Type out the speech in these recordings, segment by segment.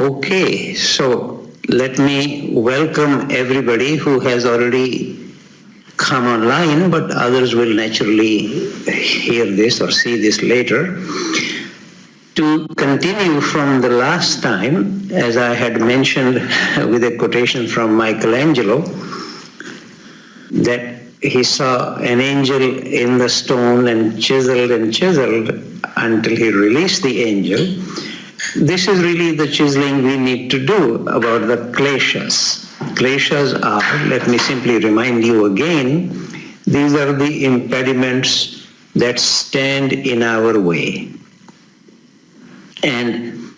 Okay, so let me welcome everybody who has already come online, but others will naturally hear this or see this later. To continue from the last time, as I had mentioned with a quotation from Michelangelo, that he saw an angel in the stone and chiseled until he released the angel. This is really the chiseling we need to do about the kleshas. Kleshas are, let me simply remind you again, these are the impediments that stand in our way. And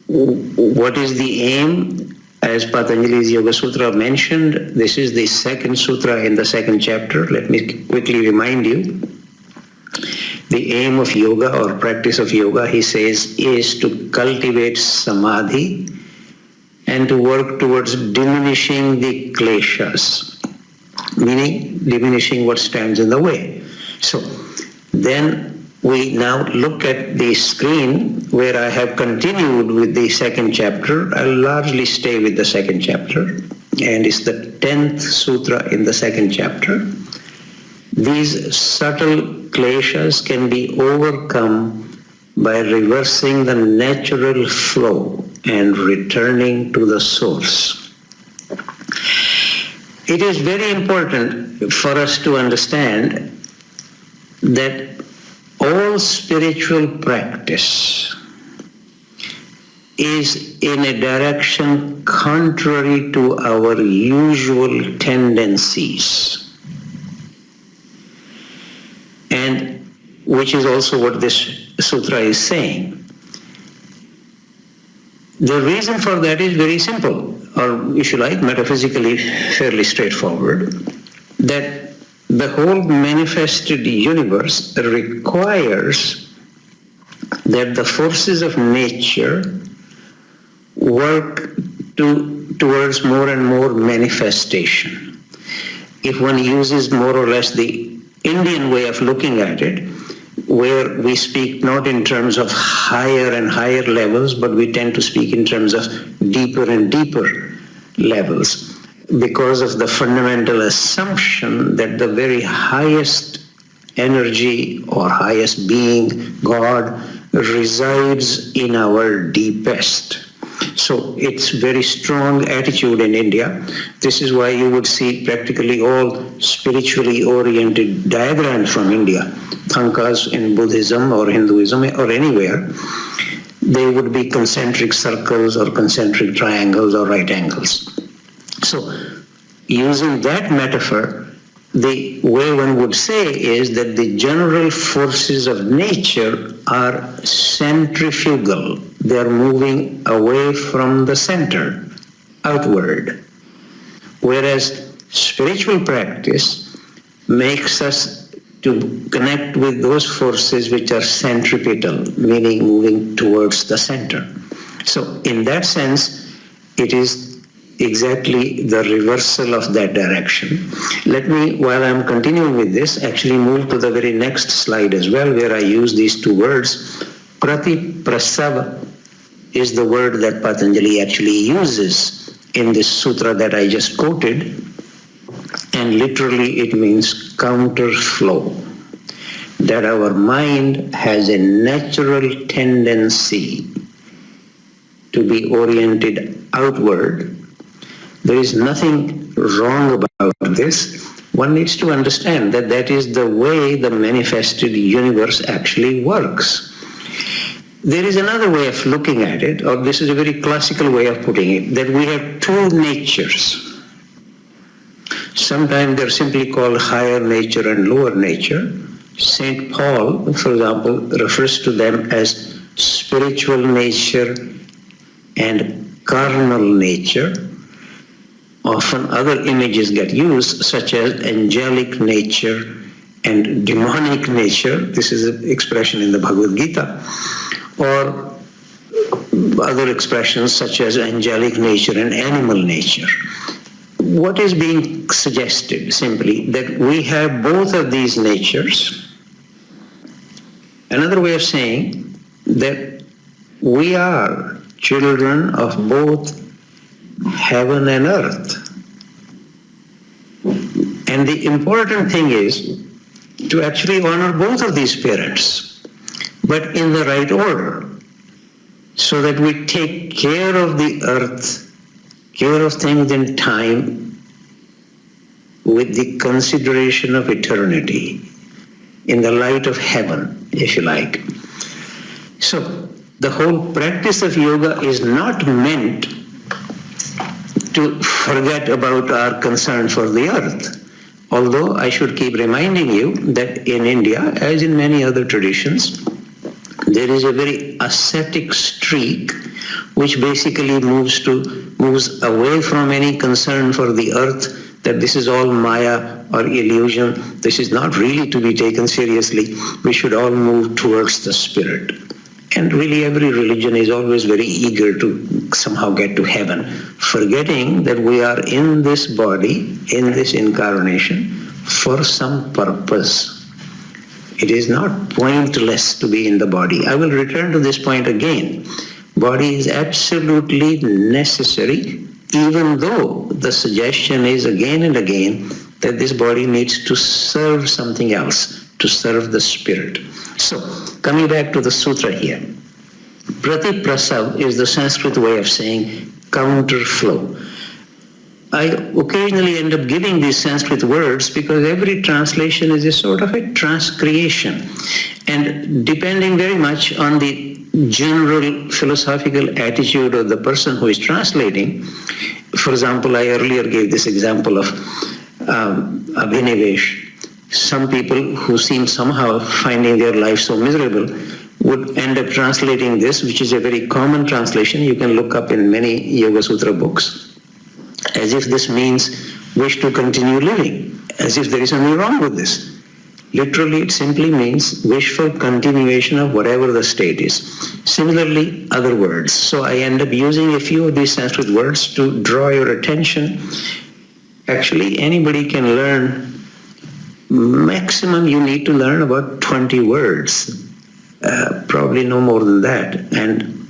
what is the aim? As Patanjali's Yoga Sutra mentioned, this is the second sutra in the second chapter. Let me quickly remind you. The aim of yoga or practice of yoga, he says, is to cultivate Samadhi and to work towards diminishing the kleshas, meaning diminishing what stands in the way. So then we now look at the screen where I have continued with the second chapter. I'll largely stay with the second chapter, and it's the 10th sutra in the second chapter. These subtle kleshas can be overcome by reversing the natural flow and returning to the source. It is very important for us to understand that all spiritual practice is in a direction contrary to our usual tendencies, and which is also what this sutra is saying. The reason for that is very simple, or if you like, metaphysically fairly straightforward, that the whole manifested universe requires that the forces of nature work towards more and more manifestation. If one uses more or less the Indian way of looking at it, where we speak not in terms of higher and higher levels, but we tend to speak in terms of deeper and deeper levels, because of the fundamental assumption that the very highest energy or highest being, God, resides in our deepest. So it's very strong attitude in India. This is why you would see practically all spiritually oriented diagrams from India, thankas in Buddhism or Hinduism or anywhere. They would be concentric circles or concentric triangles or right angles. So using that metaphor, the way one would say is that the general forces of nature are centrifugal. They are moving away from the center, outward. Whereas spiritual practice makes us to connect with those forces which are centripetal, meaning moving towards the center. So in that sense, it is exactly the reversal of that direction. Let me, while I'm continuing with this, actually move to the very next slide as well, where I use these two words. Pratiprasava is the word that Patanjali actually uses in this sutra that I just quoted, and literally it means counter flow. That our mind has a natural tendency to be oriented outward. There is nothing wrong about this. One needs to understand that that is the way the manifested universe actually works. There is another way of looking at it, or this is a very classical way of putting it, that we have two natures. Sometimes they're simply called higher nature and lower nature. St. Paul, for example, refers to them as spiritual nature and carnal nature. Often other images get used, such as angelic nature and demonic nature. This is an expression in the Bhagavad Gita. Or other expressions such as angelic nature and animal nature. What is being suggested simply that we have both of these natures. Another way of saying that we are children of both heaven and earth. And the important thing is to actually honor both of these parents, but in the right order, so that we take care of the earth, care of things in time, with the consideration of eternity, in the light of heaven, if you like. So the whole practice of yoga is not meant to forget about our concern for the earth. Although I should keep reminding you that in India, as in many other traditions, there is a very ascetic streak which basically moves away from any concern for the earth, that this is all Maya or illusion. This is not really to be taken seriously. We should all move towards the spirit. And really every religion is always very eager to somehow get to heaven, forgetting that we are in this body, in this incarnation, for some purpose. It is not pointless to be in the body. I will return to this point again. Body is absolutely necessary, even though the suggestion is again and again that this body needs to serve something else, to serve the spirit. So, coming back to the sutra here, Pratiprasav is the Sanskrit way of saying counterflow. I occasionally end up giving these Sanskrit words because every translation is a sort of a transcreation. And depending very much on the general philosophical attitude of the person who is translating, for example, I earlier gave this example of Abhinivesh. Some people who seem somehow finding their life so miserable would end up translating this, which is a very common translation. You can look up in many Yoga Sutra books, as if this means wish to continue living, as if there is something wrong with this. Literally, it simply means wish for continuation of whatever the state is. Similarly, other words. So I end up using a few of these Sanskrit words to draw your attention. Actually, anybody can learn. Maximum you need to learn about 20 words, probably no more than that. And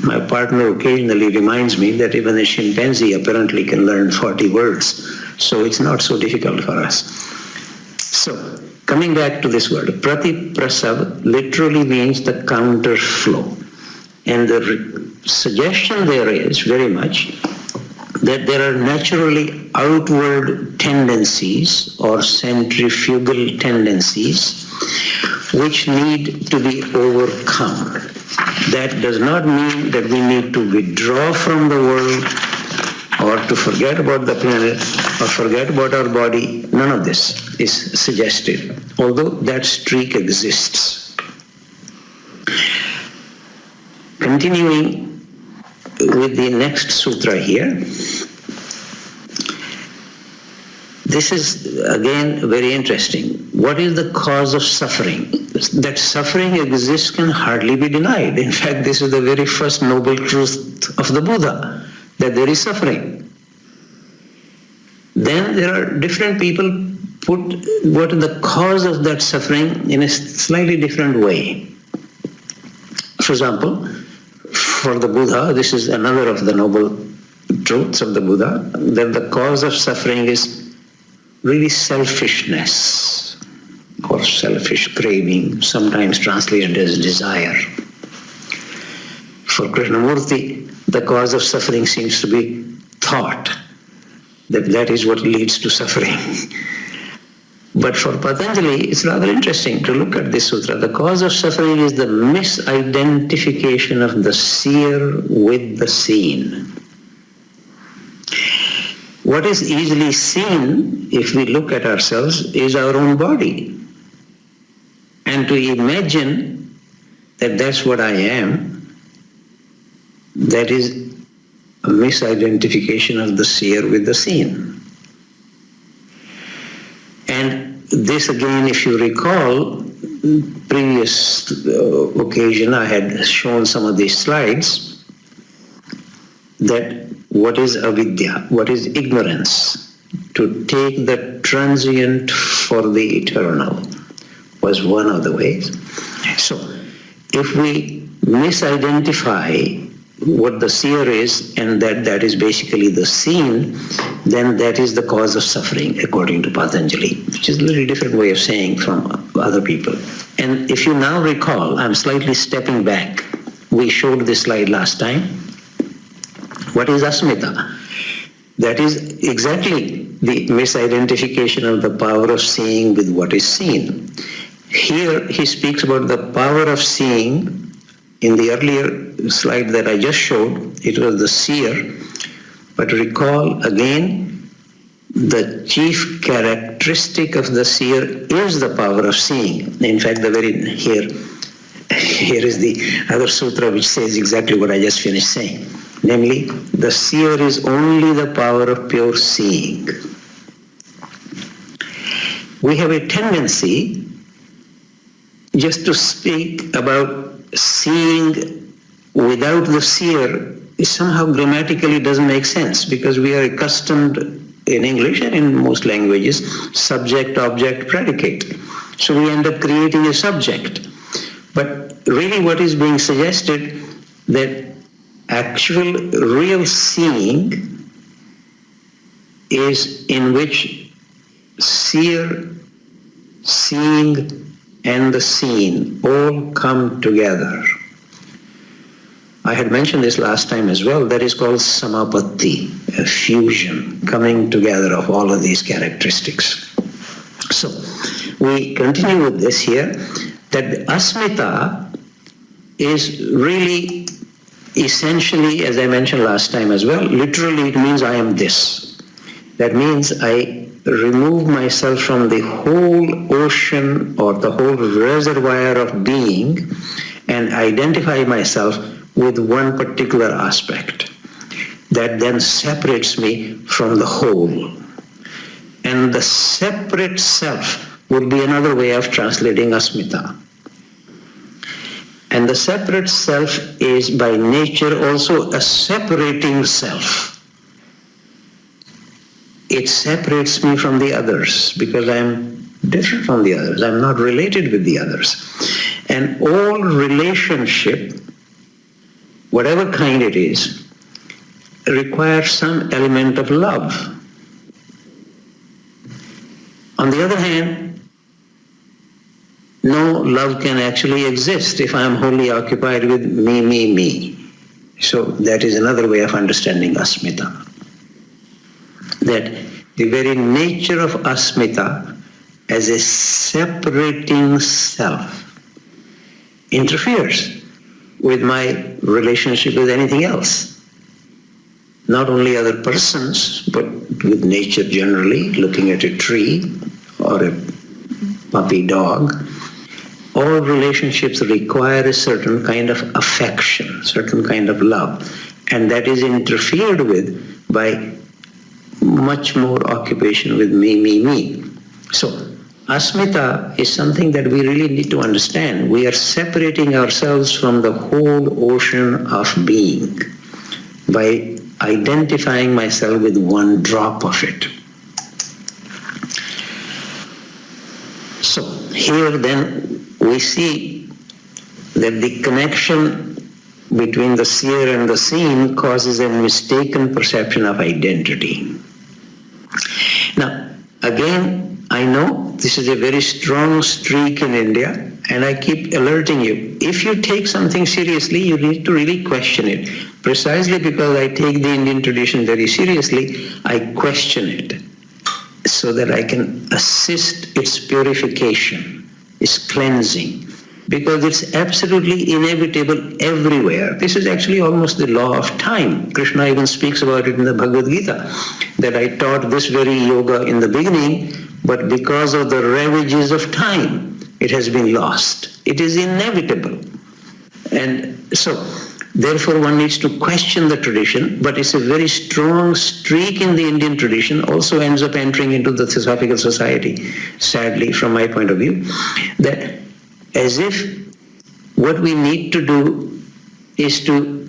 my partner occasionally reminds me that even a chimpanzee apparently can learn 40 words, so it's not so difficult for us. So, coming back to this word, Pratiprasav literally means the counterflow. And the suggestion there is very much that there are naturally outward tendencies or centrifugal tendencies which need to be overcome. That does not mean that we need to withdraw from the world or to forget about the planet or forget about our body. None of this is suggested, although that streak exists. Continuing with the next sutra here. This is again very interesting. What is the cause of suffering? That suffering exists can hardly be denied. In fact, this is the very first noble truth of the Buddha, that there is suffering. Then there are different people put what is the cause of that suffering in a slightly different way. For example, for the Buddha, this is another of the noble truths of the Buddha, that the cause of suffering is really selfishness or selfish craving, sometimes translated as desire. For Krishnamurti, the cause of suffering seems to be thought, that is what leads to suffering. But for Patanjali, it's rather interesting to look at this sutra. The cause of suffering is the misidentification of the seer with the seen. What is easily seen, if we look at ourselves, is our own body. And to imagine that that's what I am, that is a misidentification of the seer with the seen. And this again, if you recall, previous occasion I had shown some of these slides, that what is avidya, what is ignorance, to take the transient for the eternal was one of the ways. So if we misidentify what the seer is, and that is basically the seen, then that is the cause of suffering, according to Patanjali, which is a little different way of saying from other people. And if you now recall, I'm slightly stepping back. We showed this slide last time. What is asmita? That is exactly the misidentification of the power of seeing with what is seen. Here he speaks about the power of seeing. In the earlier slide that I just showed, it was the seer. But recall again, the chief characteristic of the seer is the power of seeing. In fact, here is the other sutra which says exactly what I just finished saying. Namely, the seer is only the power of pure seeing. We have a tendency just to speak about seeing without the seer. Somehow grammatically doesn't make sense, because we are accustomed in English and in most languages, subject, object, predicate. So we end up creating a subject. But really what is being suggested, that actual real seeing is in which seer, seeing, and the seen all come together. I had mentioned this last time as well. That is called samapatti, a fusion, coming together of all of these characteristics. So we continue with this here, that asmita is really essentially, as I mentioned last time as well, literally it means I am this. That means I remove myself from the whole ocean or the whole reservoir of being and identify myself with one particular aspect that then separates me from the whole. And the separate self would be another way of translating asmita. And the separate self is by nature also a separating self. It separates me from the others because I'm different from the others. I'm not related with the others. And all relationship, whatever kind it is, requires some element of love. On the other hand, no love can actually exist if I am wholly occupied with me, me, me. So that is another way of understanding asmita. That the very nature of asmita as a separating self interferes with my relationship with anything else. Not only other persons, but with nature generally, looking at a tree or a puppy dog. All relationships require a certain kind of affection, certain kind of love, and that is interfered with by much more occupation with me, me, me. So, asmita is something that we really need to understand. We are separating ourselves from the whole ocean of being by identifying myself with one drop of it. So, here then we see that the connection between the seer and the seen causes a mistaken perception of identity. Now, again, I know this is a very strong streak in India, and I keep alerting you. If you take something seriously, you need to really question it. Precisely because I take the Indian tradition very seriously, I question it so that I can assist its purification, its cleansing, because it's absolutely inevitable everywhere. This is actually almost the law of time. Krishna even speaks about it in the Bhagavad Gita, that I taught this very yoga in the beginning, but because of the ravages of time, it has been lost. It is inevitable. And so, therefore one needs to question the tradition, but it's a very strong streak in the Indian tradition, also ends up entering into the Theosophical society, sadly, from my point of view, that as if what we need to do is to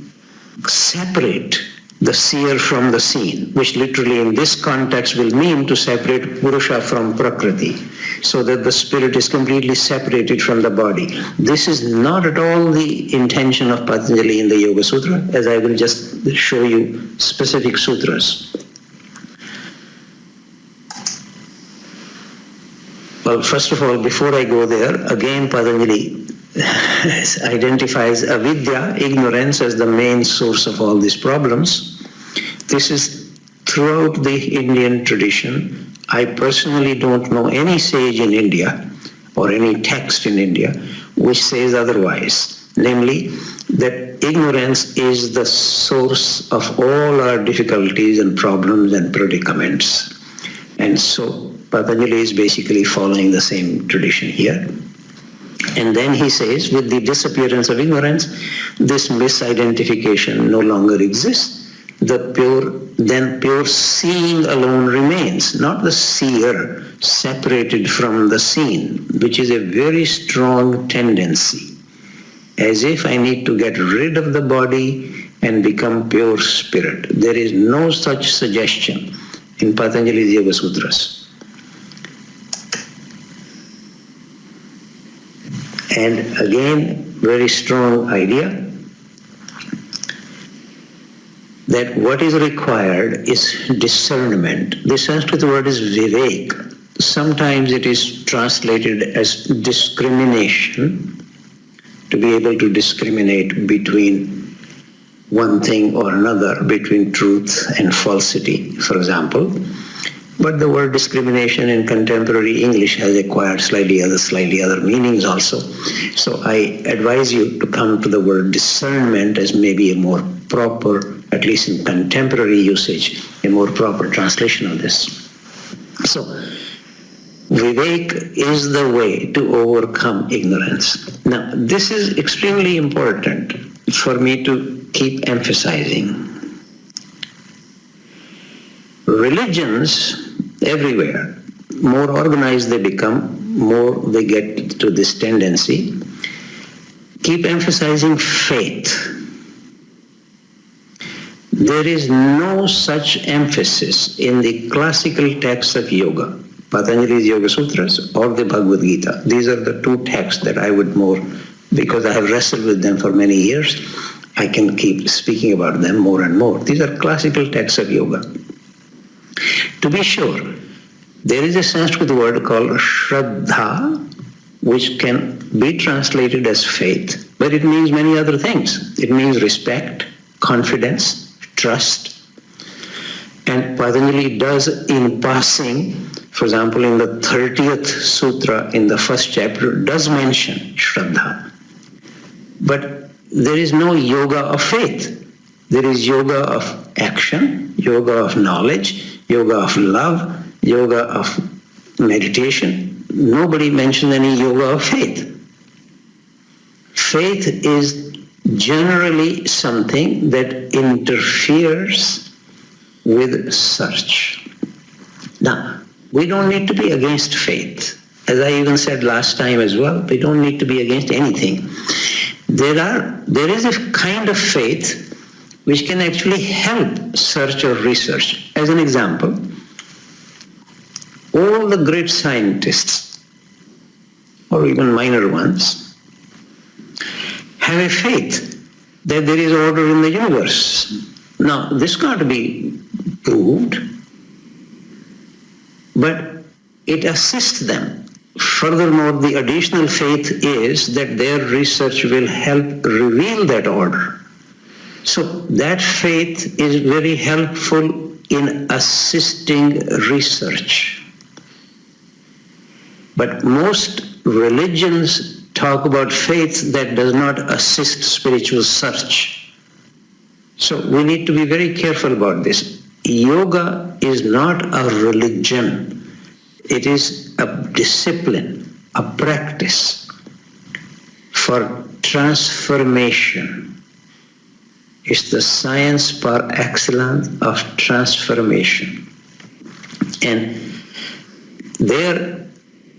separate the seer from the seen, which literally in this context will mean to separate Purusha from Prakriti, so that the spirit is completely separated from the body. This is not at all the intention of Patanjali in the Yoga Sutra, as I will just show you specific sutras. Well, first of all, before I go there, again Patanjali identifies avidya, ignorance, as the main source of all these problems. This is throughout the Indian tradition. I personally don't know any sage in India or any text in India which says otherwise, namely that ignorance is the source of all our difficulties and problems and predicaments. And so Patanjali is basically following the same tradition here. And then he says, with the disappearance of ignorance, this misidentification no longer exists. Then pure seeing alone remains, not the seer separated from the seen, which is a very strong tendency, as if I need to get rid of the body and become pure spirit. There is no such suggestion in Patanjali's Yoga Sutras. And again, very strong idea that what is required is discernment. The Sanskrit word is vivek. Sometimes it is translated as discrimination, to be able to discriminate between one thing or another, between truth and falsity, for example. But the word discrimination in contemporary English has acquired slightly other meanings also. So I advise you to come to the word discernment as maybe a more proper, at least in contemporary usage, a more proper translation of this. So Vivek is the way to overcome ignorance. Now, this is extremely important for me to keep emphasizing. Religions everywhere, more organized they become, more they get to this tendency, keep emphasizing faith. There is no such emphasis in the classical texts of yoga, Patanjali's Yoga Sutras or the Bhagavad Gita. These are the two texts that I would more, because I have wrestled with them for many years, I can keep speaking about them more and more. These are classical texts of yoga. To be sure, there is a Sanskrit word called Shraddha, which can be translated as faith, but it means many other things. It means respect, confidence, trust. And Patanjali does in passing, for example, in the 30th sutra, in the first chapter, does mention Shraddha. But there is no yoga of faith. There is yoga of action, yoga of knowledge, yoga of love, yoga of meditation. Nobody mentioned any yoga of faith. Faith is generally something that interferes with search. Now, we don't need to be against faith. As I even said last time as well, we don't need to be against anything. There is a kind of faith which can actually help search or research. As an example, all the great scientists, or even minor ones, have a faith that there is order in the universe. Now, this can't be proved, but it assists them. Furthermore, the additional faith is that their research will help reveal that order. So that faith is very helpful in assisting research. But most religions talk about faith that does not assist spiritual search. So we need to be very careful about this. Yoga is not a religion. It is a discipline, a practice for transformation. It's the science par excellence of transformation. And there,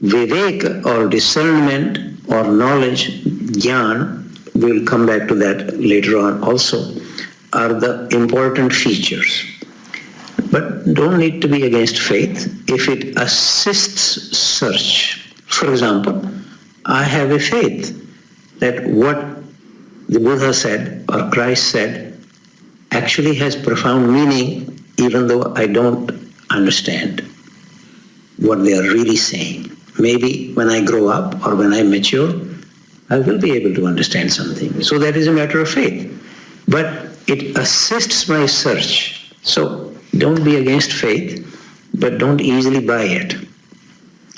vivek or discernment or knowledge, jnana, we'll come back to that later on also, are the important features. But don't need to be against faith if it assists search. For example, I have a faith that what the Buddha said or Christ said actually has profound meaning, even though I don't understand what they are really saying. Maybe when I grow up or when I mature, I will be able to understand something. So that is a matter of faith. But it assists my search. So don't be against faith, but don't easily buy it.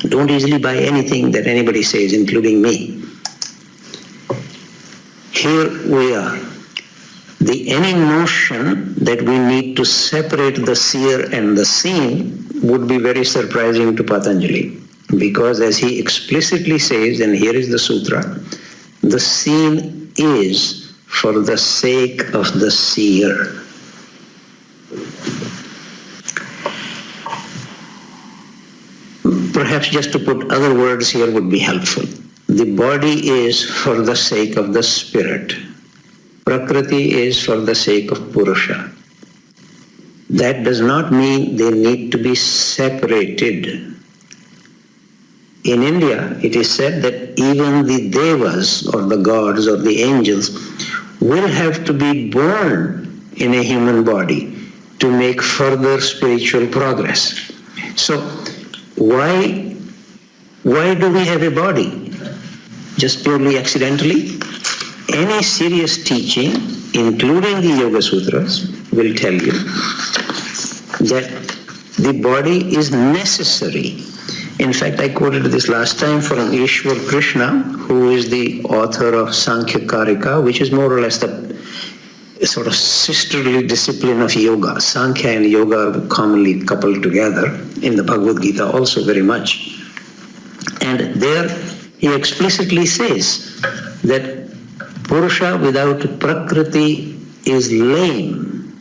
Don't easily buy anything that anybody says, including me. Here we are. Any notion that we need to separate the seer and the seen would be very surprising to Patanjali, because as he explicitly says, and here is the sutra, the seen is for the sake of the seer. Perhaps just to put other words here would be helpful. The body is for the sake of the spirit. Prakriti is for the sake of Purusha. That does not mean they need to be separated. In India, it is said that even the devas or the gods or the angels will have to be born in a human body to make further spiritual progress. So why do we have a body? Just purely accidentally? Any serious teaching, including the Yoga Sutras, will tell you that the body is necessary. In fact, I quoted this last time from Ishwar Krishna, who is the author of Sankhya Karika, which is more or less the sort of sisterly discipline of yoga. Sankhya and yoga are commonly coupled together in the Bhagavad Gita also very much. And there he explicitly says that Purusha without Prakriti is lame,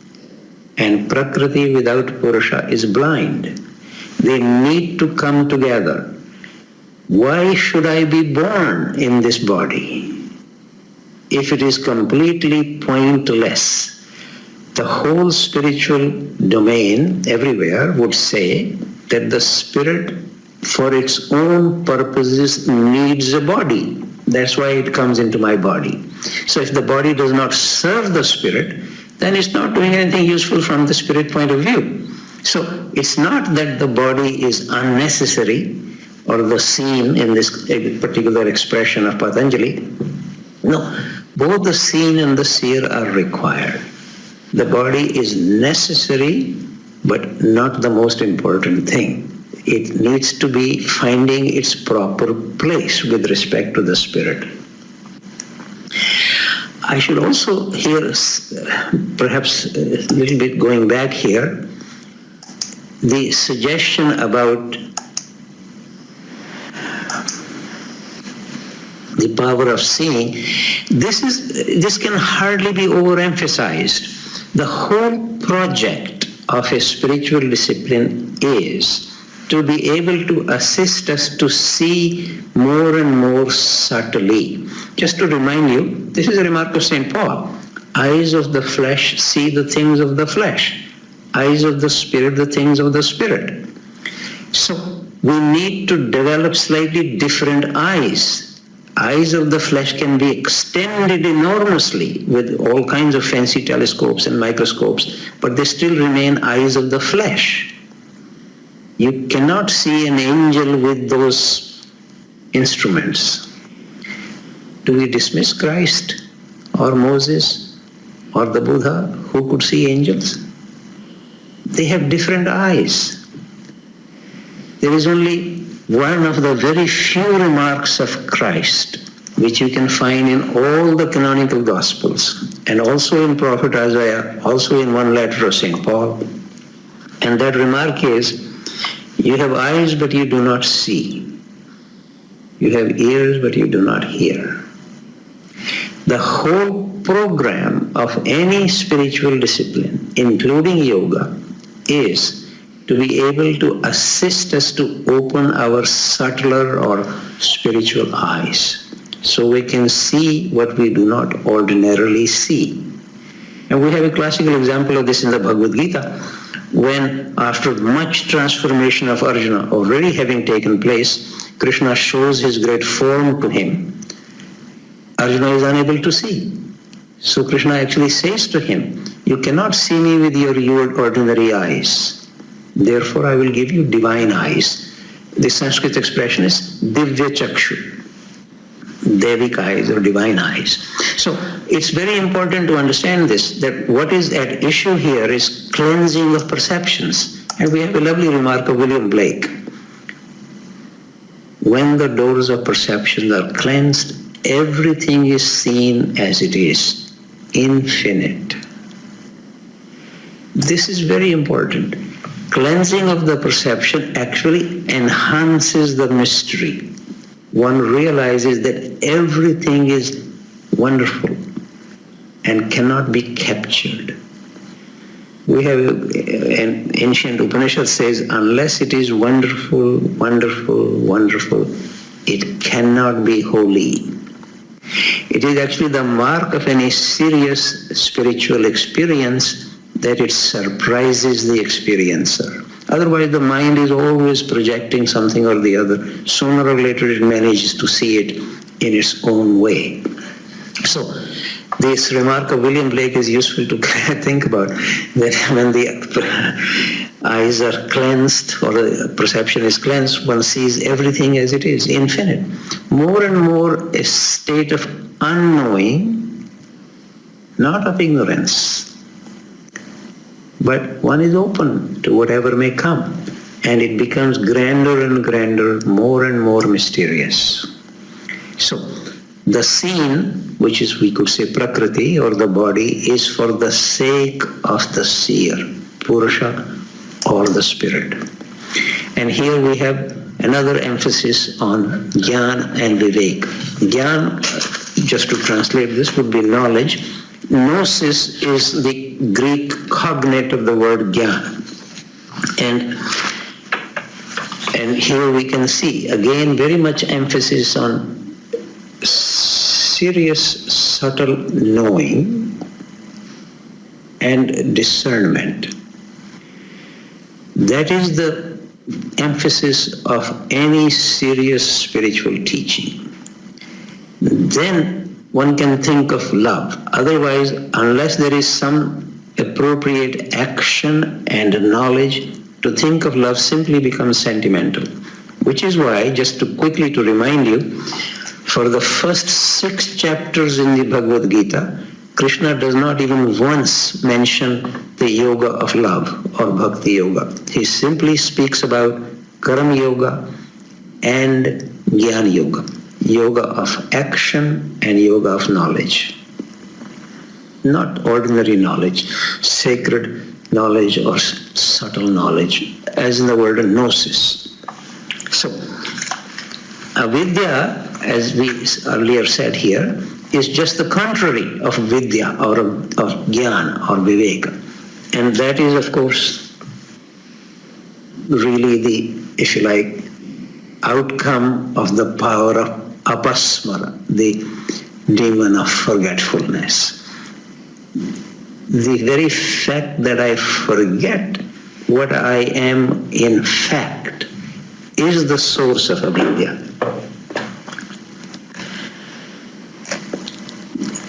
and Prakriti without Purusha is blind. They need to come together. Why should I be born in this body if it is completely pointless? The whole spiritual domain everywhere would say that the spirit for its own purposes needs a body. That's why it comes into my body. So if the body does not serve the spirit, then it's not doing anything useful from the spirit point of view. So it's not that the body is unnecessary or the seen in this particular expression of Patanjali. No, both the seen and the seer are required. The body is necessary, but not the most important thing. It needs to be finding its proper place with respect to the spirit. I should also here, perhaps a little bit going back here, the suggestion about the power of seeing, this can hardly be overemphasized. The whole project of a spiritual discipline is to be able to assist us to see more and more subtly. Just to remind you, this is a remark of St. Paul. Eyes of the flesh see the things of the flesh. Eyes of the spirit, the things of the spirit. So we need to develop slightly different eyes. Eyes of the flesh can be extended enormously with all kinds of fancy telescopes and microscopes, but they still remain eyes of the flesh. You cannot see an angel with those instruments. Do we dismiss Christ or Moses or the Buddha who could see angels? They have different eyes. There is only one of the very few remarks of Christ which you can find in all the canonical Gospels and also in Prophet Isaiah, also in one letter of St. Paul. And that remark is, you have eyes but you do not see. You have ears but you do not hear. The whole program of any spiritual discipline, including yoga, is to be able to assist us to open our subtler or spiritual eyes so we can see what we do not ordinarily see. And we have a classical example of this in the Bhagavad Gita, when after much transformation of Arjuna already having taken place, Krishna shows his great form to him. Arjuna is unable to see. So Krishna actually says to him, you cannot see me with your ordinary eyes. Therefore I will give you divine eyes. The Sanskrit expression is Divya Chakshu. Devik eyes or divine eyes. So it's very important to understand this, that what is at issue here is cleansing of perceptions. And we have a lovely remark of William Blake. When the doors of perception are cleansed, everything is seen as it is, infinite. This is very important. Cleansing of the perception actually enhances the mystery. One realizes that everything is wonderful and cannot be captured. We have an ancient Upanishad says, unless it is wonderful, wonderful, wonderful, it cannot be holy. It is actually the mark of any serious spiritual experience that it surprises the experiencer. Otherwise, the mind is always projecting something or the other. Sooner or later, it manages to see it in its own way. So, this remark of William Blake is useful to think about, that when the eyes are cleansed or the perception is cleansed, one sees everything as it is, infinite. More and more a state of unknowing, not of ignorance. But one is open to whatever may come, and it becomes grander and grander, more and more mysterious. So, the scene, which is, we could say, Prakriti or the body, is for the sake of the seer, Purusha or the spirit. And here we have another emphasis on Jnana and Vivek. Jnana, just to translate this, would be knowledge. Gnosis is the Greek cognate of the word jnana. And here we can see, again, very much emphasis on serious, subtle knowing and discernment. That is the emphasis of any serious spiritual teaching. Then one can think of love. Otherwise, unless there is some appropriate action and knowledge, to think of love simply becomes sentimental. Which is why, just to quickly to remind you, for the first 6 chapters in the Bhagavad Gita, Krishna does not even once mention the yoga of love or bhakti yoga. He simply speaks about karma yoga and jnana yoga. Yoga of action and yoga of knowledge. Not ordinary knowledge, sacred knowledge or subtle knowledge, as in the word gnosis. So, avidya, as we earlier said here, is just the contrary of vidya or of jnana or viveka. And that is, of course, really the, if you like, outcome of the power of apasmara, the demon of forgetfulness. The very fact that I forget what I am in fact is the source of avidya.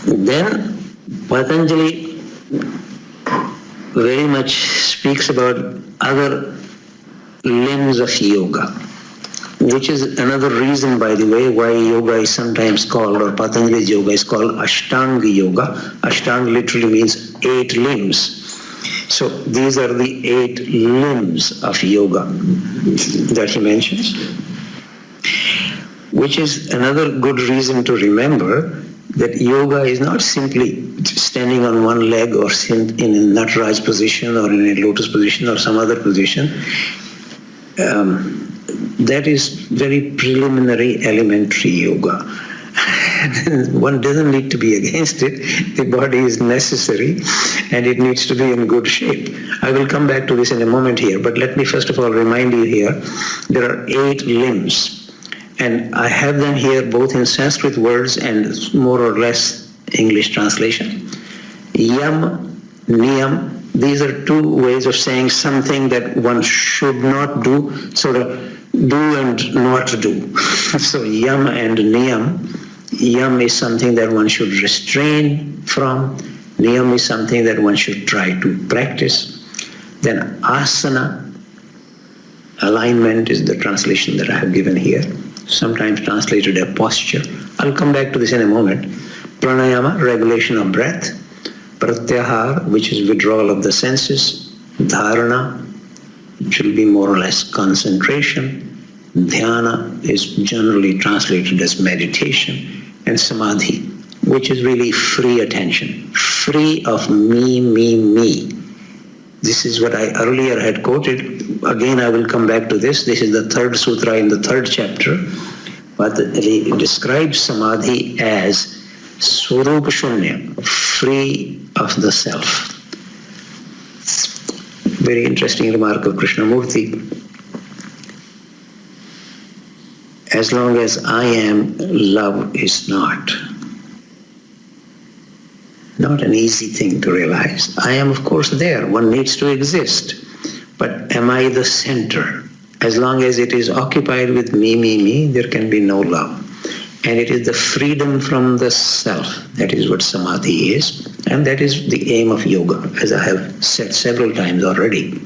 Then Patanjali very much speaks about other limbs of yoga, which is another reason, by the way, why yoga is sometimes called, or Patanjali's yoga is called Ashtanga yoga. Ashtanga literally means 8 limbs. So these are the 8 limbs of yoga that he mentions, which is another good reason to remember that yoga is not simply standing on one leg or in a Nataraj position or in a lotus position or some other position. That is very preliminary, elementary yoga. One doesn't need to be against it. The body is necessary and it needs to be in good shape. I will come back to this in a moment here, but let me first of all remind you here, there are 8 limbs. And I have them here both in Sanskrit words and more or less English translation. Yam, niyam. These are two ways of saying something that one should not do, sort of do and not do. So yam and niyam. Yam is something that one should restrain from. Niyam is something that one should try to practice. Then asana, alignment, is the translation that I have given here, sometimes translated as posture. I'll come back to this in a moment. Pranayama, regulation of breath. Pratyahar, which is withdrawal of the senses. Dharana, which will be more or less concentration. Dhyana is generally translated as meditation. And Samadhi, which is really free attention, free of me, me, me. This is what I earlier had quoted. Again, I will come back to this. This is the third sutra in the third chapter. Patanjali describes Samadhi as Swarupa Shunya, free of the self. Very interesting remark of Krishnamurti. As long as I am, love is not. Not an easy thing to realize. I am, of course, there. One needs to exist. But am I the center? As long as it is occupied with me, me, me, there can be no love. And it is the freedom from the self. That is what Samadhi is. And that is the aim of yoga, as I have said several times already.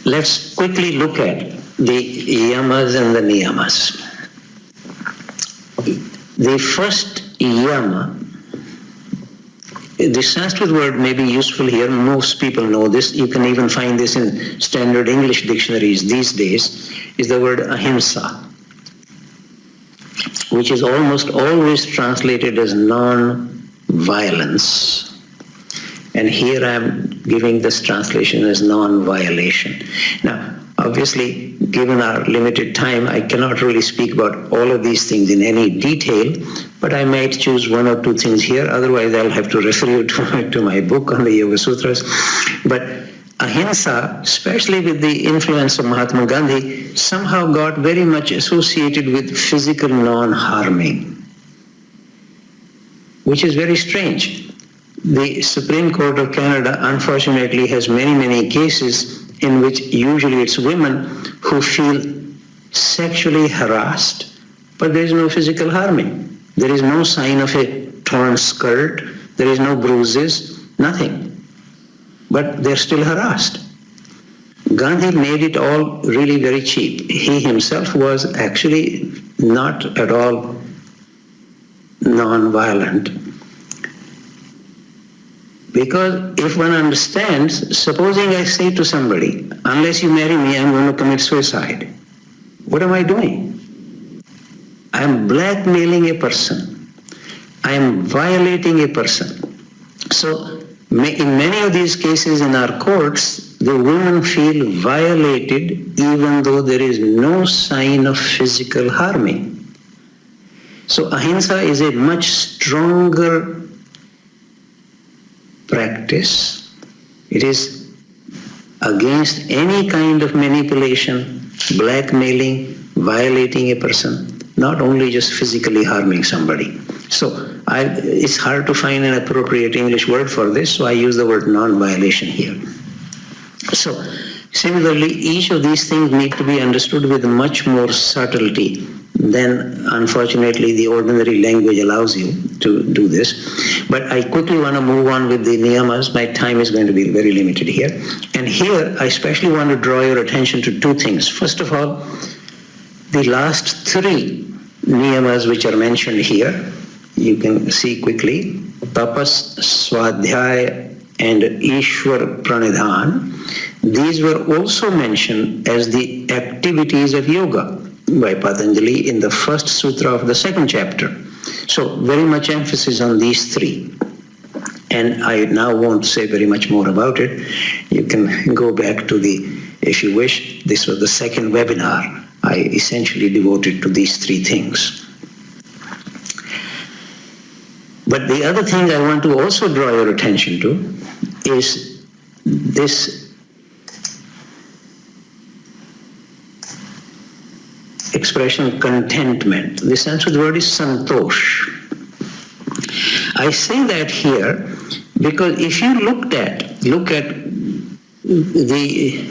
Let's quickly look at the yamas and the niyamas. The first yama, the Sanskrit word may be useful here. Most people know this. You can even find this in standard English dictionaries these days, is the word ahimsa, which is almost always translated as non-violence. And here I am giving this translation as non-violation. Now, obviously, given our limited time, I cannot really speak about all of these things in any detail, but I might choose one or two things here. Otherwise, I'll have to refer you to my book on the Yoga Sutras. But ahimsa, especially with the influence of Mahatma Gandhi, somehow got very much associated with physical non-harming, which is very strange. The Supreme Court of Canada, unfortunately, has many, many cases in which usually it's women who feel sexually harassed, but there is no physical harming. There is no sign of a torn skirt, there is no bruises, nothing. But they're still harassed. Gandhi made it all really very cheap. He himself was actually not at all non-violent. Because if one understands, supposing I say to somebody, unless you marry me, I'm going to commit suicide. What am I doing? I'm blackmailing a person. I'm violating a person. So in many of these cases in our courts, the women feel violated even though there is no sign of physical harming. So ahimsa is a much stronger practice. It is against any kind of manipulation, blackmailing, violating a person, not only just physically harming somebody. So it's hard to find an appropriate English word for this, so I use the word non-violation here. So similarly, each of these things need to be understood with much more subtlety than, unfortunately, the ordinary language allows you to do this. But I quickly want to move on with the niyamas. My time is going to be very limited here. And here, I especially want to draw your attention to two things. First of all, the last three niyamas which are mentioned here, you can see quickly: tapas, swadhyaya, and Ishwar pranidhan. These were also mentioned as the activities of yoga by Patanjali in the first sutra of the second chapter. So very much emphasis on these three. And I now won't say very much more about it. You can go back to if you wish, this was the second webinar I essentially devoted to these three things. But the other thing I want to also draw your attention to is this expression contentment. The Sanskrit word is santosh. I say that here because if you look at the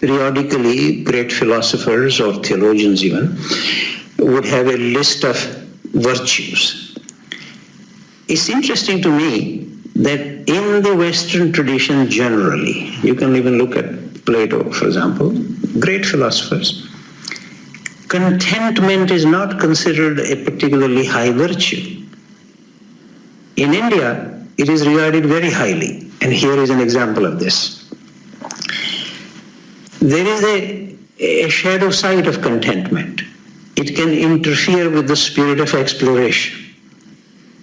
periodically great philosophers or theologians even would have a list of virtues. It's interesting to me that in the Western tradition generally, you can even look at Plato, for example, great philosophers, contentment is not considered a particularly high virtue. In India, it is regarded very highly, and here is an example of this. There is a shadow side of contentment. It can interfere with the spirit of exploration.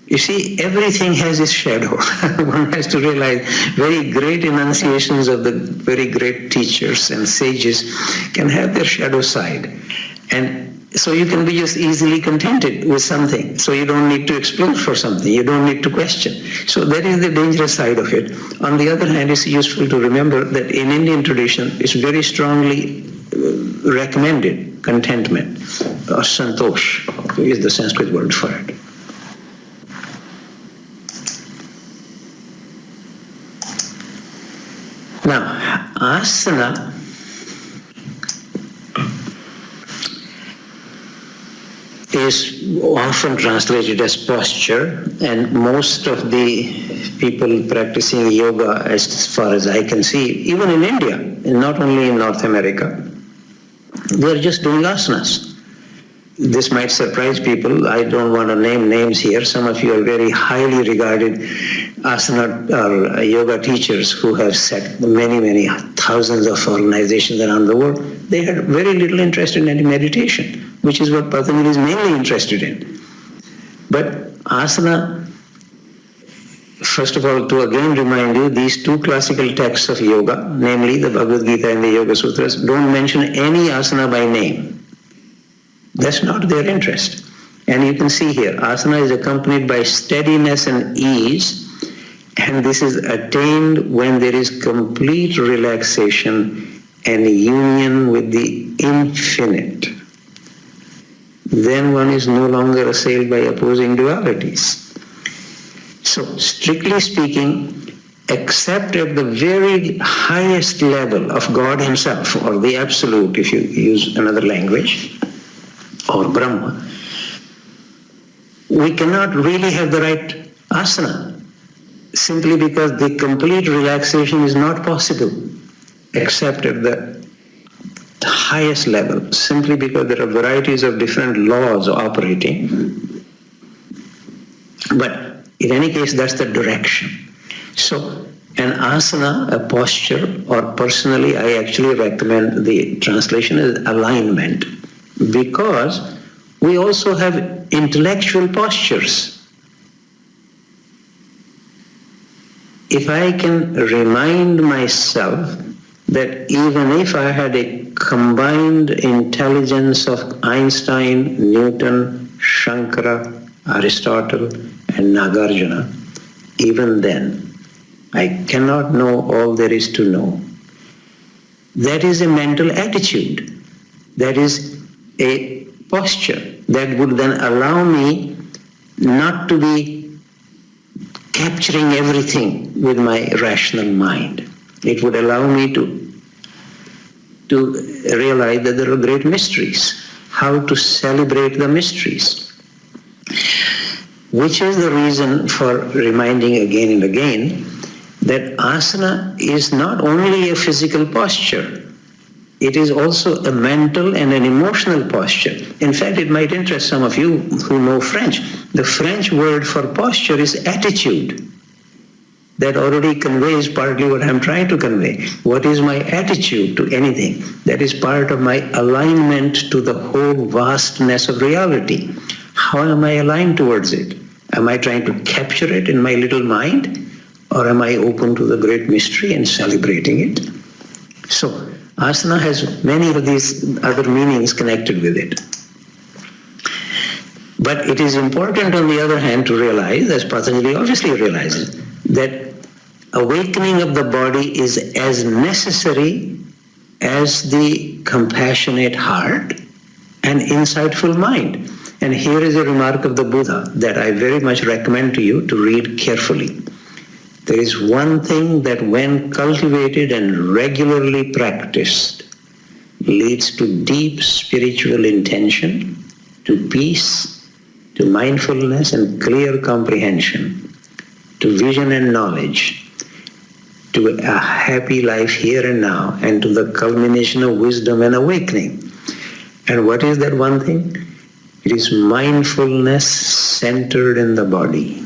You see, everything has its shadow. One has to realize very great enunciations of the very great teachers and sages can have their shadow side. And so you can be just easily contented with something. So you don't need to explore for something. You don't need to question. So that is the dangerous side of it. On the other hand, it's useful to remember that in Indian tradition, it's very strongly recommended contentment, or santosh is the Sanskrit word for it. Now, asana is often translated as posture, and most of the people practicing yoga, as far as I can see, even in India, and not only in North America, they are just doing asanas. This might surprise people. I don't want to name names here. Some of you are very highly regarded asana or yoga teachers who have set many thousands of organizations around the world. They had very little interest in any meditation, which is what Patanjali is mainly interested in. But asana, first of all, to again remind you, these two classical texts of yoga, namely the Bhagavad Gita and the Yoga Sutras, don't mention any asana by name. That's not their interest. And you can see here, asana is accompanied by steadiness and ease, and this is attained when there is complete relaxation and union with the infinite. Then one is no longer assailed by opposing dualities. So, strictly speaking, except at the very highest level of God Himself, or the Absolute, if you use another language, or Brahma, we cannot really have the right asana, simply because the complete relaxation is not possible except at the highest level, simply because there are varieties of different laws operating. But in any case, that's the direction. So an asana, a posture, or personally I actually recommend the translation as alignment, because we also have intellectual postures. If I can remind myself that even if I had a combined intelligence of Einstein, Newton, Shankara, Aristotle, and Nagarjuna, even then, I cannot know all there is to know. That is a mental attitude. That is a posture that would then allow me not to be capturing everything with my rational mind. It would allow me to realize that there are great mysteries, how to celebrate the mysteries, which is the reason for reminding again and again that asana is not only a physical posture, it is also a mental and an emotional posture. In fact, it might interest some of you who know French. The French word for posture is attitude. That already conveys partly what I'm trying to convey. What is my attitude to anything? That is part of my alignment to the whole vastness of reality. How am I aligned towards it? Am I trying to capture it in my little mind? Or am I open to the great mystery and celebrating it? So, asana has many of these other meanings connected with it. But it is important, on the other hand, to realize, as Patanjali obviously realizes, that awakening of the body is as necessary as the compassionate heart and insightful mind. And here is a remark of the Buddha that I very much recommend to you to read carefully. There is one thing that when cultivated and regularly practiced leads to deep spiritual intention, to peace, to mindfulness and clear comprehension, to vision and knowledge, to a happy life here and now, and to the culmination of wisdom and awakening. And what is that one thing? It is mindfulness centered in the body.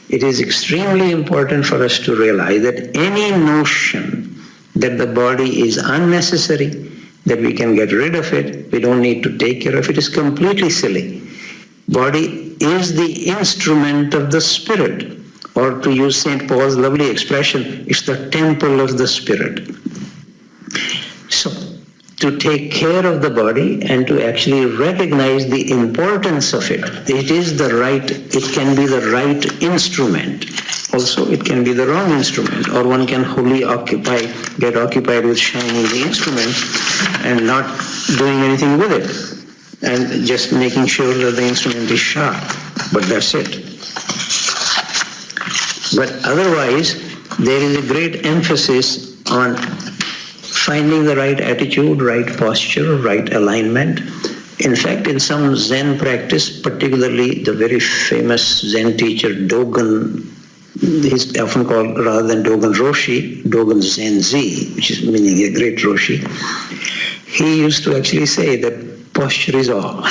It is extremely important for us to realize that any notion that the body is unnecessary, that we can get rid of it, we don't need to take care of it, is completely silly. Body is the instrument of the spirit, or to use St. Paul's lovely expression, it's the temple of the spirit. So, to take care of the body and to actually recognize the importance of it. It can be the right instrument. Also, it can be the wrong instrument, or one can wholly get occupied with shining the instrument and not doing anything with it, and just making sure that the instrument is sharp, but that's it. But otherwise, there is a great emphasis on finding the right attitude, right posture, right alignment. In fact, in some Zen practice, particularly the very famous Zen teacher Dogen, he's often called, rather than Dogen Roshi, Dogen Zenzi, which is meaning a great Roshi, he used to actually say that posture is all.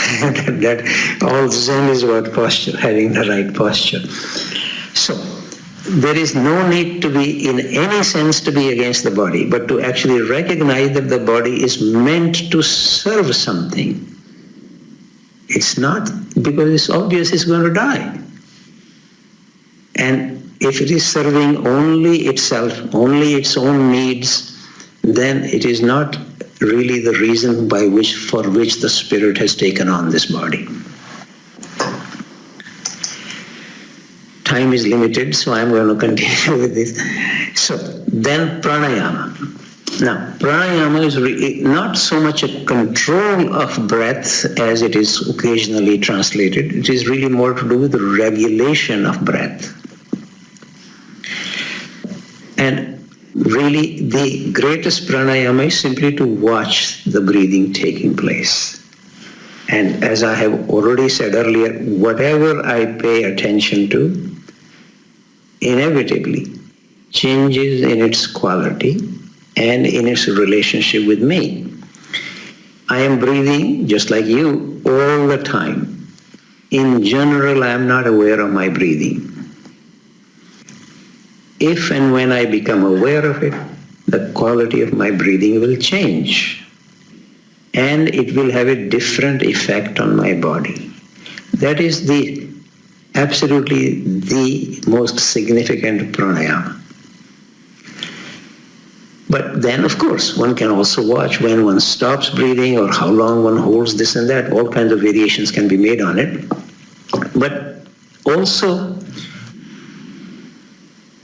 that all Zen is about posture, having the right posture. So, there is no need to be, in any sense, to be against the body, but to actually recognize that the body is meant to serve something. It's not because it's obvious it's going to die. And if it is serving only itself, only its own needs, then it is not really the reason for which the spirit has taken on this body. Time is limited, so I'm going to continue with this. So then pranayama. Now, pranayama is not so much a control of breath as it is occasionally translated. It is really more to do with the regulation of breath. And really the greatest pranayama is simply to watch the breathing taking place. And as I have already said earlier, whatever I pay attention to inevitably changes in its quality and in its relationship with me. I am breathing just like you all the time. In general, I am not aware of my breathing. If and when I become aware of it, the quality of my breathing will change, and it will have a different effect on my body. That is absolutely the most significant pranayama. But then, of course, one can also watch when one stops breathing or how long one holds this and that. All kinds of variations can be made on it. But also,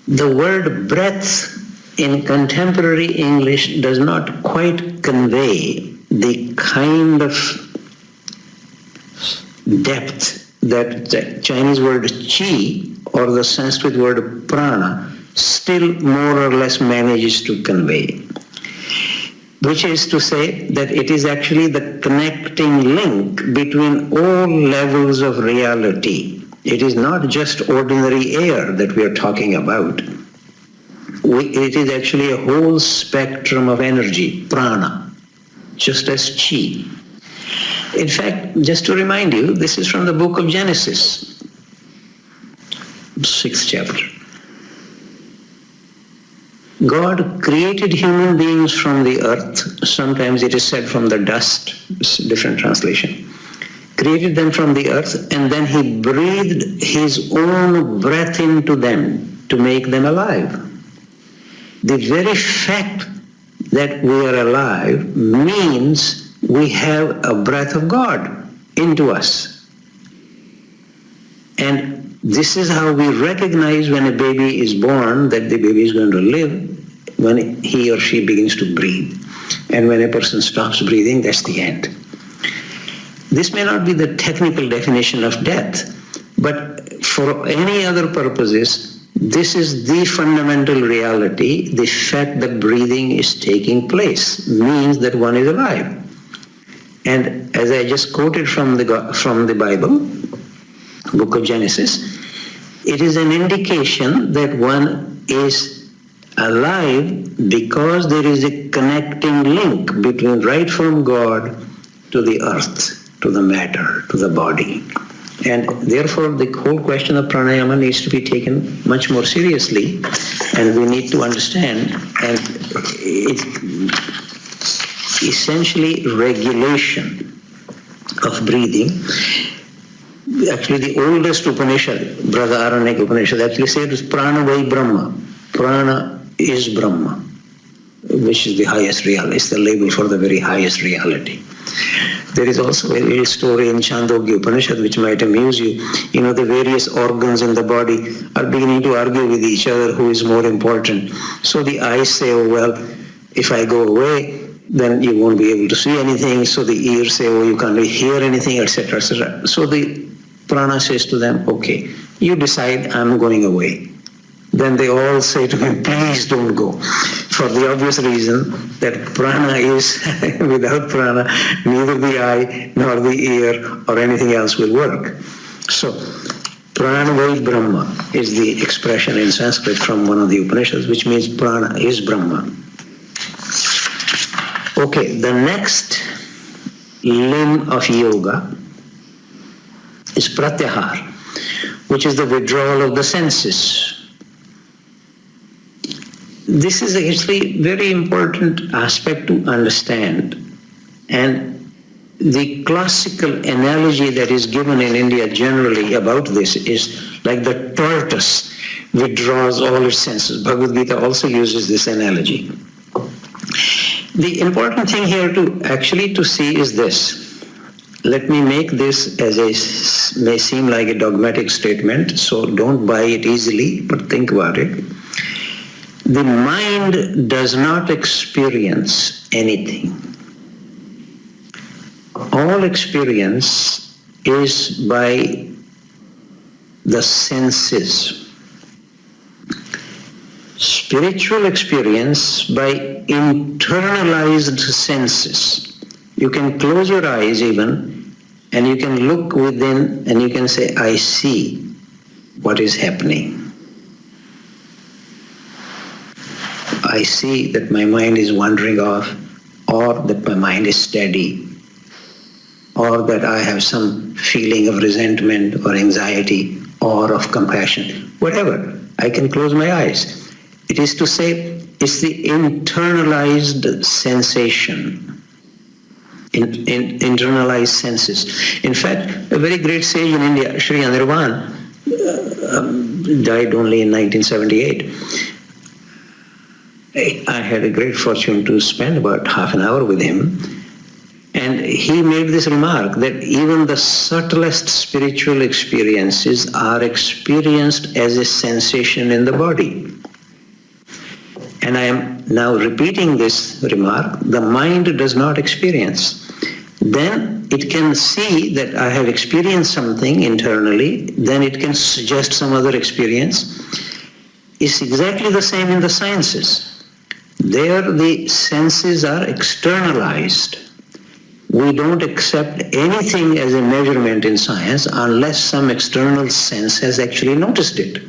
the word breath in contemporary English does not quite convey the kind of depth that the Chinese word chi or the Sanskrit word prana still more or less manages to convey. Which is to say that it is actually the connecting link between all levels of reality. It is not just ordinary air that we are talking about. It is actually a whole spectrum of energy, prana, just as chi. In fact, just to remind you, this is from the book of Genesis, 6th chapter. God created human beings from the earth. Sometimes it is said from the dust, different translation. Created them from the earth, and then he breathed his own breath into them to make them alive. The very fact that we are alive means we have a breath of God into us. And this is how we recognize when a baby is born that the baby is going to live, when he or she begins to breathe. And when a person stops breathing, that's the end. This may not be the technical definition of death, but for any other purposes, this is the fundamental reality. The fact that breathing is taking place means that one is alive. And as I just quoted from the Bible, book of Genesis, it is an indication that one is alive because there is a connecting link between right from God to the earth, to the matter, to the body. And therefore the whole question of pranayama needs to be taken much more seriously, and we need to understand, and it's essentially regulation of breathing. Actually, the oldest Upanishad, Brihadaranyaka Upanishad, actually says prana vai Brahma. Prana is Brahma, which is the highest reality. It's the label for the very highest reality. There is also a little story in Chandogya Upanishad which might amuse you. You know, the various organs in the body are beginning to argue with each other who is more important. So the eyes say, oh well, if I go away, then you won't be able to see anything. So the ears say, oh, you can't really hear anything, etc., etc. So the prana says to them, okay, you decide, I'm going away. Then they all say to him, please don't go. For the obvious reason that prana is, without prana, neither the eye nor the ear or anything else will work. So, prana vai Brahma is the expression in Sanskrit from one of the Upanishads, which means prana is Brahma. Okay, the next limb of yoga is pratyahar, which is the withdrawal of the senses. This is actually a very important aspect to understand, and the classical analogy that is given in India generally about this is like the tortoise withdraws all its senses. Bhagavad Gita also uses this analogy. The important thing here to see is this. Let me make this as may seem like a dogmatic statement, so don't buy it easily, but think about it. The mind does not experience anything. All experience is by the senses. Spiritual experience by internalized senses. You can close your eyes even, and you can look within, and you can say, I see what is happening. I see that my mind is wandering off, or that my mind is steady, or that I have some feeling of resentment or anxiety or of compassion, whatever. I can close my eyes. It is to say, it's the internalized sensation, internalized senses. In fact, a very great sage in India, Sri Anirvan, died only in 1978. I had a great fortune to spend about half an hour with him, and he made this remark that even the subtlest spiritual experiences are experienced as a sensation in the body. And I am now repeating this remark, the mind does not experience. Then it can see that I have experienced something internally, then it can suggest some other experience. It's exactly the same in the sciences. There the senses are externalized. We don't accept anything as a measurement in science unless some external sense has actually noticed it.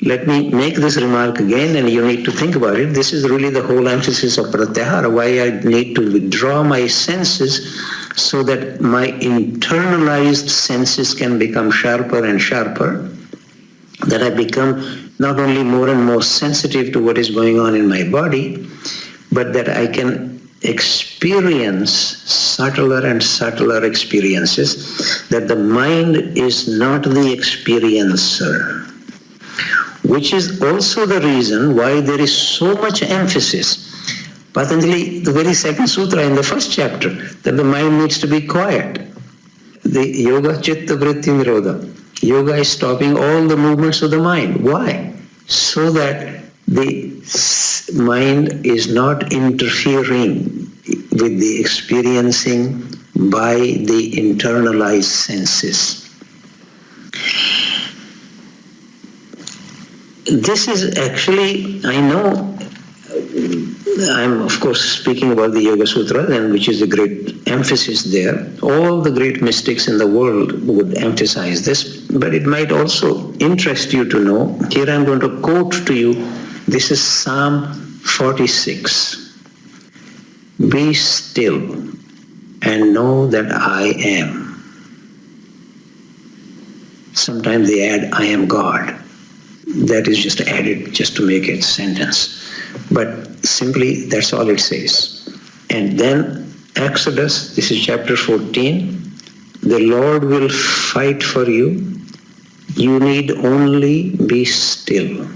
Let me make this remark again, and you need to think about it. This is really the whole emphasis of pratyahara, why I need to withdraw my senses so that my internalized senses can become sharper and sharper, that I become not only more and more sensitive to what is going on in my body, but that I can experience subtler and subtler experiences, that the mind is not the experiencer, which is also the reason why there is so much emphasis. Patanjali, the very second sutra in the first chapter, that the mind needs to be quiet. The yoga chitta vritti nirodha. Yoga is stopping all the movements of the mind. Why? So that the mind is not interfering with the experiencing by the internalized senses. This is actually, I know, I'm of course speaking about the Yoga Sutras, and which is a great emphasis there. All the great mystics in the world would emphasize this, but it might also interest you to know. Here I'm going to quote to you, this is Psalm 46. Be still and know that I am. Sometimes they add, I am God. That is just added just to make it a sentence. But simply, that's all it says. And then Exodus, this is chapter 14, the Lord will fight for you. You need only be still.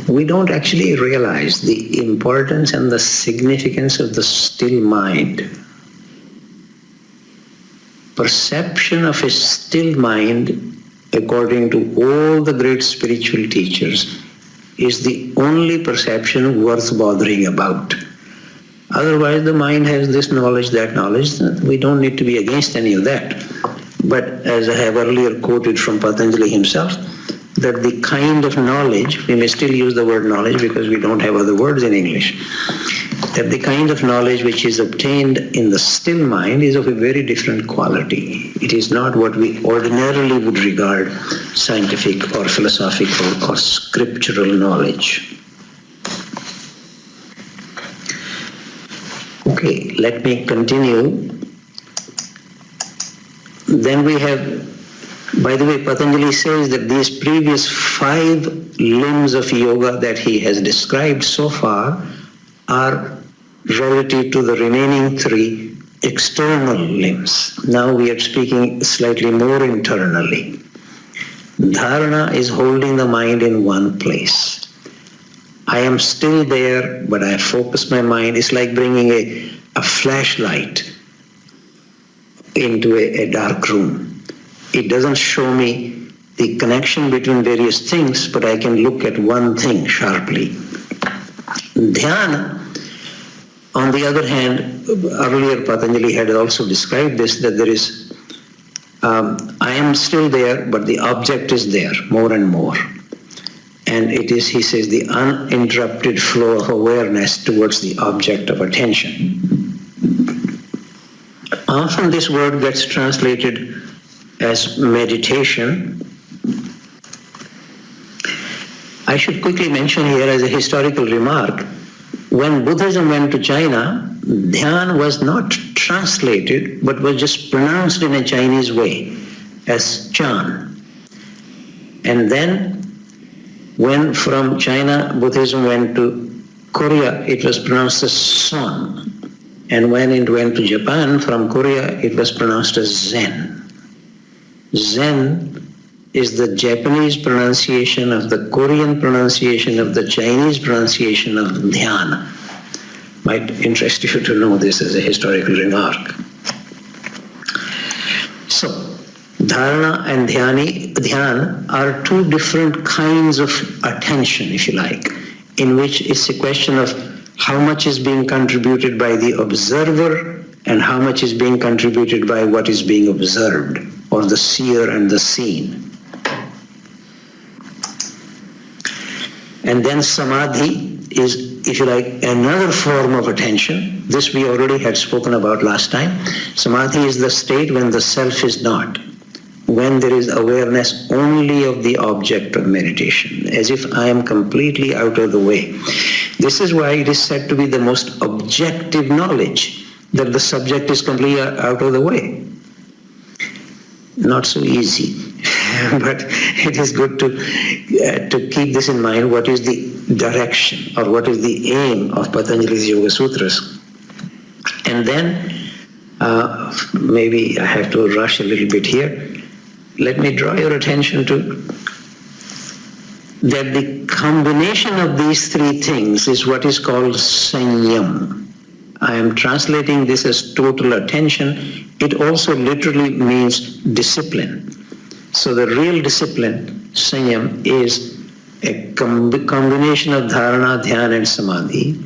We don't actually realize the importance and the significance of the still mind. Perception of a still mind, according to all the great spiritual teachers, is the only perception worth bothering about. Otherwise, the mind has this knowledge, that knowledge. We don't need to be against any of that. But as I have earlier quoted from Patanjali himself, that the kind of knowledge, we may still use the word knowledge because we don't have other words in English, that the kind of knowledge which is obtained in the still mind is of a very different quality. It is not what we ordinarily would regard scientific or philosophical or scriptural knowledge. Okay, let me continue. Then we have, by the way, Patanjali says that these previous 5 limbs of yoga that he has described so far are relative to the remaining 3 external limbs. Now we are speaking slightly more internally. Dharana is holding the mind in one place. I am still there, but I focus my mind. It's like bringing a flashlight into a dark room. It doesn't show me the connection between various things, but I can look at one thing sharply. Dhyana, on the other hand, earlier Patanjali had also described this, that there is, I am still there, but the object is there more and more. And it is, he says, the uninterrupted flow of awareness towards the object of attention. Often this word gets translated as meditation. I should quickly mention here as a historical remark, when Buddhism went to China, Dhyan was not translated, but was just pronounced in a Chinese way as Chan. And then when from China Buddhism went to Korea, it was pronounced as Son. And when it went to Japan, from Korea, it was pronounced as Zen. Zen is the Japanese pronunciation of the Korean pronunciation of the Chinese pronunciation of Dhyana. Might interest you to know this as a historical remark. So, Dharana and Dhyana are 2 different kinds of attention, if you like, in which it's a question of how much is being contributed by the observer and how much is being contributed by what is being observed, or the seer and the seen. And then Samadhi is, if you like, another form of attention. This we already had spoken about last time. Samadhi is the state when the self is not, when there is awareness only of the object of meditation, as if I am completely out of the way. This is why it is said to be the most objective knowledge, that the subject is completely out of the way. Not so easy, but it is good to keep this in mind. What is the direction or what is the aim of Patanjali's Yoga Sutras? And then, maybe I have to rush a little bit here. Let me draw your attention to that the combination of these 3 things is what is called sanyam. I am translating this as total attention. It also literally means discipline. So the real discipline, sanyam, is a combination of dharana, dhyana and samadhi.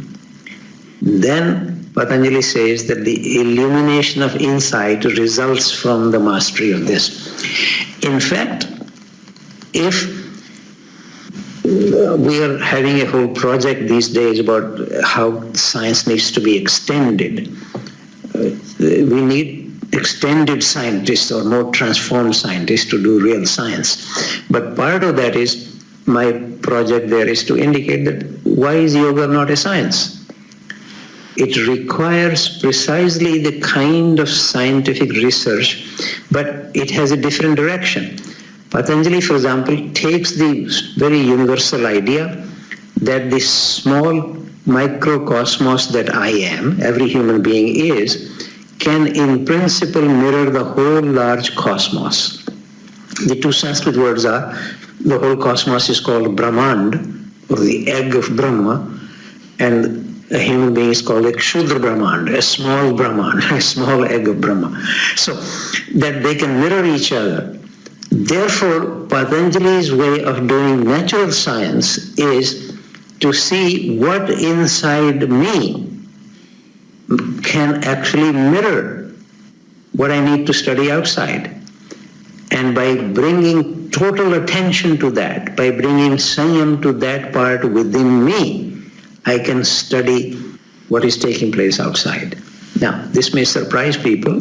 Then Patanjali says that the illumination of insight results from the mastery of this. In fact, if we are having a whole project these days about how science needs to be extended, we need extended scientists or more transformed scientists to do real science. But part of that is, my project there is to indicate that why is yoga not a science? It requires precisely the kind of scientific research, but it has a different direction. Patanjali, for example, takes the very universal idea that this small microcosmos that I am, every human being is, can in principle mirror the whole large cosmos. The two Sanskrit words are, the whole cosmos is called Brahmand, or the egg of Brahma, and a human being is called a Kshudra Brahmand, a small Brahman, a small egg of Brahma. So that they can mirror each other. Therefore, Patanjali's way of doing natural science is to see what inside me can actually mirror what I need to study outside. And by bringing total attention to that, by bringing sanyam to that part within me, I can study what is taking place outside. Now, this may surprise people,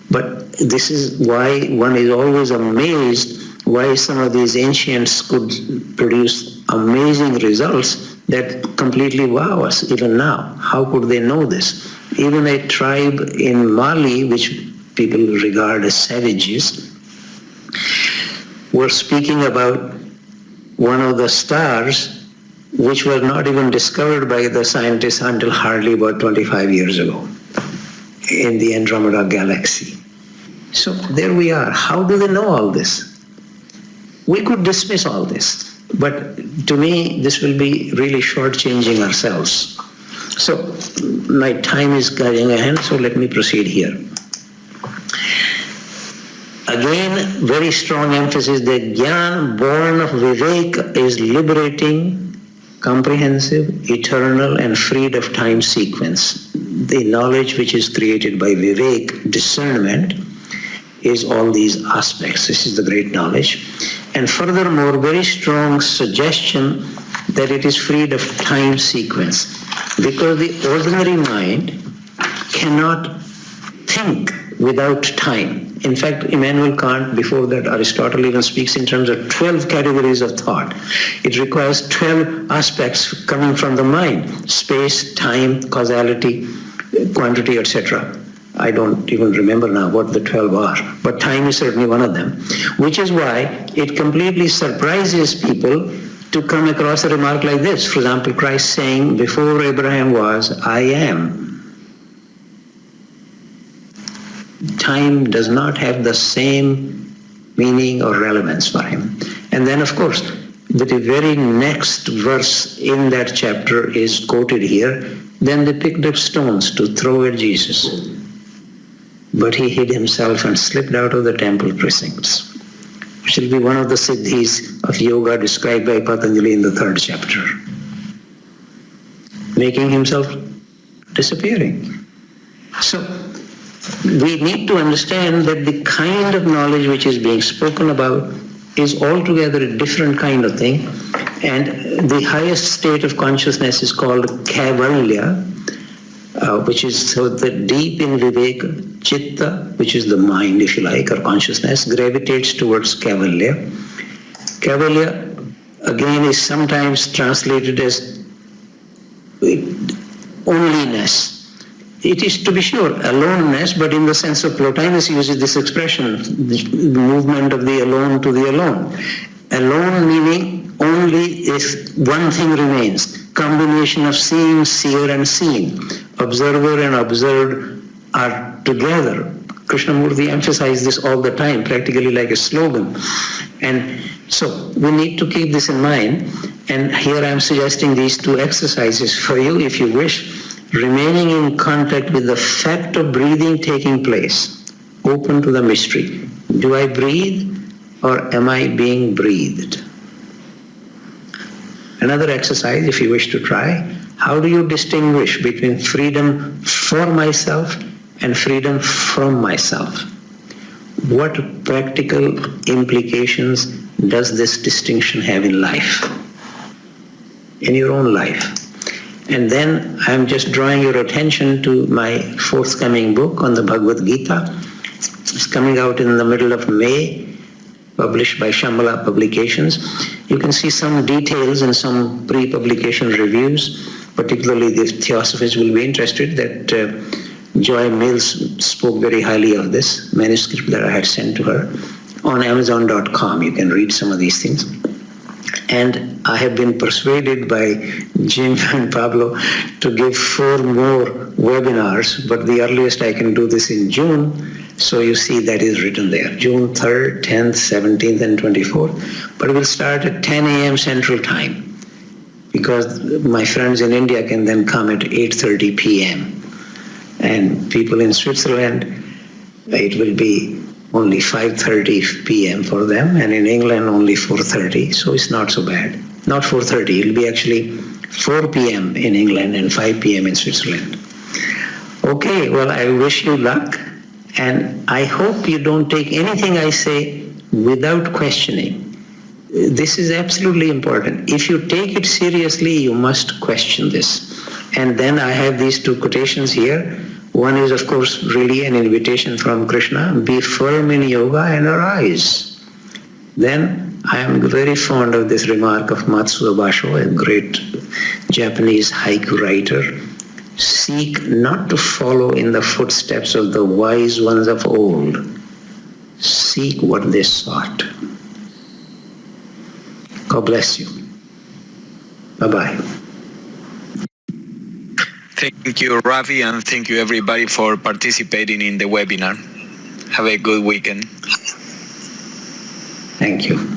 but this is why one is always amazed why some of these ancients could produce amazing results that completely wow us even now. How could they know this? Even a tribe in Mali, which people regard as savages, were speaking about one of the stars which was not even discovered by the scientists until hardly about 25 years ago in the Andromeda galaxy. So there we are. How do they know all this? We could dismiss all this, but to me, this will be really shortchanging ourselves. So my time is getting ahead, so let me proceed here. Again, very strong emphasis that Jnana born of Vivek is liberating, comprehensive, eternal, and freed of time sequence. The knowledge which is created by Vivek, discernment, is all these aspects. This is the great knowledge. And furthermore, very strong suggestion that it is freed of time sequence, because the ordinary mind cannot think without time. In fact, Immanuel Kant, before that Aristotle even speaks in terms of 12 categories of thought. It requires 12 aspects coming from the mind: space, time, causality, quantity, etc. I don't even remember now what the 12 are, but time is certainly one of them, which is why it completely surprises people to come across a remark like this. For example, Christ saying, before Abraham was, I am. Time does not have the same meaning or relevance for him. And then, of course, the very next verse in that chapter is quoted here. Then they picked up stones to throw at Jesus, but he hid himself and slipped out of the temple precincts, which will be one of the siddhis of yoga described by Patanjali in the 3rd chapter. Making himself disappearing. So we need to understand that the kind of knowledge which is being spoken about is altogether a different kind of thing, and the highest state of consciousness is called kaivalya, which is so that deep in viveka, chitta, which is the mind, if you like, or consciousness, gravitates towards kaivalya. Kaivalya, again, is sometimes translated as onlyness. It is, to be sure, aloneness, but in the sense of Plotinus uses this expression, the movement of the alone to the alone. Alone meaning only if one thing remains, combination of seeing, seer, and seen. Observer and observed are together. Krishnamurti emphasized this all the time, practically like a slogan. And so we need to keep this in mind. And here I am suggesting these 2 exercises for you, if you wish. Remaining in contact with the fact of breathing taking place, open to the mystery. Do I breathe or am I being breathed? Another exercise, if you wish to try, How do you distinguish between freedom for myself and freedom from myself? What practical implications does this distinction have in life, in your own life? And then I'm just drawing your attention to my forthcoming book on the Bhagavad Gita. It's coming out in the middle of May, published by Shambhala Publications. You can see some details and some pre-publication reviews. Particularly the Theosophists will be interested that Joy Mills spoke very highly of this manuscript that I had sent to her. On Amazon.com, you can read some of these things. And I have been persuaded by Jim and Pablo to give 4 more webinars, but the earliest I can do this in June. So you see that is written there, June 3rd, 10th, 17th, and 24th. But we'll start at 10 a.m. Central Time, because my friends in India can then come at 8:30 p.m. And people in Switzerland, it will be only 5:30 p.m. for them, and in England only 4:30, so it's not so bad. Not 4:30, it'll be actually 4 p.m. in England and 5 p.m. in Switzerland. Okay, well, I wish you luck, and I hope you don't take anything I say without questioning. This is absolutely important. If you take it seriously, you must question this. And then I have these 2 quotations here. One is, of course, really an invitation from Krishna, be firm in yoga and arise. Then I am very fond of this remark of Matsuo Basho, a great Japanese haiku writer. Seek not to follow in the footsteps of the wise ones of old. Seek what they sought. God bless you. Bye-bye. Thank you, Ravi, and thank you everybody for participating in the webinar. Have a good weekend. Thank you.